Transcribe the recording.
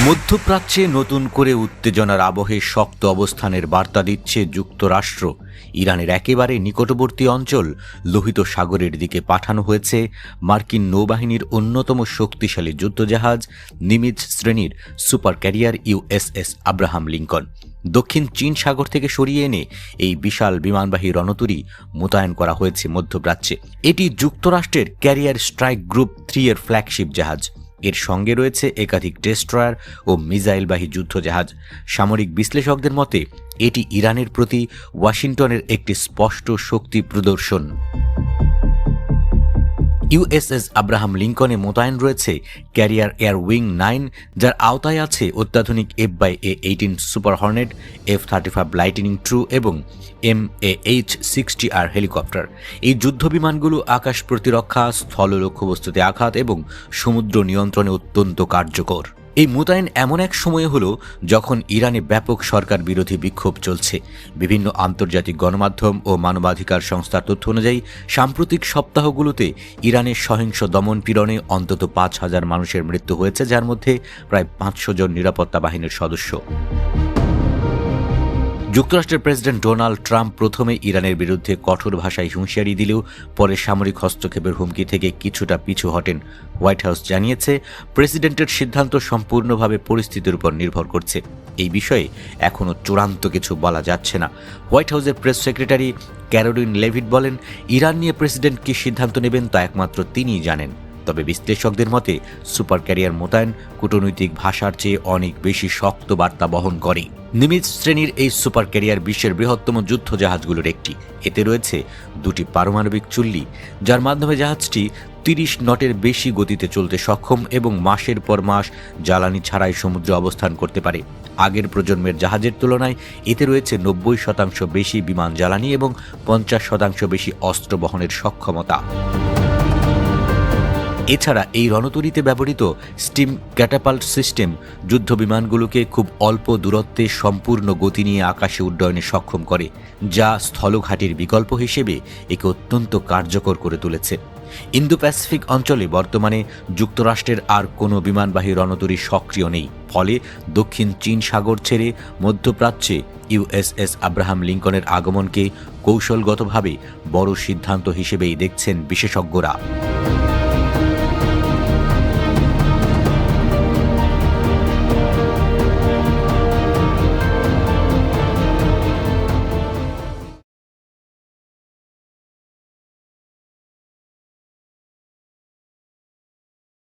মধ্যপ্রাচ্যে নতুন করে উত্তেজনার আবহে শক্ত অবস্থানের বার্তা দিচ্ছে যুক্তরাষ্ট্র। ইরানের একেবারে নিকটবর্তী অঞ্চল লোহিত সাগরের দিকে পাঠানো হয়েছে মার্কিন নৌবাহিনীর অন্যতম শক্তিশালী যুদ্ধজাহাজ নিমিৎজ শ্রেণীর super carrier USS Abraham Lincoln. দক্ষিণ চীন সাগর থেকে সরিয়ে এনে এই বিশাল বিমানবাহী রণতরী মোতায়েন করা হয়েছে মধ্যপ্রাচ্যে। এটি যুক্তরাষ্ট্রের ক্যারিয়ার স্ট্রাইক গ্রুপ 3 এর ফ্ল্যাগশিপ জাহাজ। এর সঙ্গে রয়েছে একাধিক ডেস্ট্রয়ার ও মিসাইলবাহী যুদ্ধজাহাজ। সামরিক বিশ্লেষকদের মতে এটি ইরানের প্রতি ওয়াশিংটনের একটি স্পষ্ট শক্তি প্রদর্শন। ইউএসএস আব্রাহাম লিঙ্কনে মোতায়েন রয়েছে ক্যারিয়ার এয়ার উইং 9, যার আওতায় আছে অত্যাধুনিক F/A-18 super Hornet, F-35 lightning true এবং MAH-60R হেলিকপ্টার। এই যুদ্ধবিমানগুলো আকাশ প্রতিরক্ষা, স্থল লক্ষ্যবস্তুতে আঘাত এবং সমুদ্র নিয়ন্ত্রণে অত্যন্ত কার্যকর। এই মোতায়েন এমন এক সময়ে হলো যখন ইরানে ব্যাপক সরকার বিরোধী বিক্ষোভ চলছে। বিভিন্ন আন্তর্জাতিক গণমাধ্যম ও মানবাধিকার সংস্থার তথ্য অনুযায়ী সাম্প্রতিক সপ্তাহগুলোতে ইরানের সহিংস দমন পীড়নে অন্তত 5,000 মানুষের মৃত্যু হয়েছে, যার মধ্যে প্রায় 500 জন নিরাপত্তা বাহিনীর সদস্য। যুক্তরাষ্ট্রের প্রেসিডেন্ট ডোনাল্ড ট্রাম্প প্রথমে ইরানের বিরুদ্ধে কঠোর ভাষায় হুঁশিয়ারি দিলেও পরে সামরিক হস্তক্ষেপের হুমকি থেকে কিছুটা পিছু হটেন। হোয়াইট হাউস জানিয়েছে, প্রেসিডেন্টের সিদ্ধান্ত সম্পূর্ণভাবে পরিস্থিতির উপর নির্ভর করছে। এই বিষয়ে এখনও চূড়ান্ত কিছু বলা যাচ্ছে না। হোয়াইট হাউসের প্রেস সেক্রেটারি ক্যারোলিন লেভিট বলেন, ইরান নিয়ে প্রেসিডেন্ট কী সিদ্ধান্ত নেবেন তা একমাত্র তিনিই জানেন। তবে বিশ্লেষকদের মতে সুপার ক্যারিয়ার মোতায়েন কূটনৈতিক ভাষার চেয়ে অনেক বেশি শক্ত বার্তা বহন করে। নিমিৎজ শ্রেণীর এই সুপার ক্যারিয়ার বিশ্বের বৃহত্তম যুদ্ধ জাহাজগুলোর একটি। এতে রয়েছে 2টি পারমাণবিক চুল্লি, যার মাধ্যমে জাহাজটি 30 নটের বেশি গতিতে চলতে সক্ষম এবং মাসের পর মাস জ্বালানি ছাড়াই সমুদ্রে অবস্থান করতে পারে। আগের প্রজন্মের জাহাজের তুলনায় এতে রয়েছে 90% বেশি বিমান জ্বালানি এবং 50% বেশি অস্ত্র বহনের সক্ষমতা। এছাড়া এই রণতরীতে ব্যবহৃত স্টিম ক্যাটাপাল্ট সিস্টেম যুদ্ধবিমানগুলোকে খুব অল্প দূরত্বে সম্পূর্ণ গতি নিয়ে আকাশে উড্ডয়নে সক্ষম করে, যা স্থলঘাটির বিকল্প হিসেবে একে অত্যন্ত কার্যকর করে তুলেছে। ইন্দো প্যাসিফিক অঞ্চলে বর্তমানে যুক্তরাষ্ট্রের আর কোনো বিমানবাহী রণতরী সক্রিয় নেই। ফলে দক্ষিণ চীন সাগর ছেড়ে মধ্যপ্রাচ্যে ইউএসএস আব্রাহাম লিঙ্কনের আগমনকে কৌশলগতভাবে বড় সিদ্ধান্ত হিসেবেই দেখছেন বিশেষজ্ঞরা।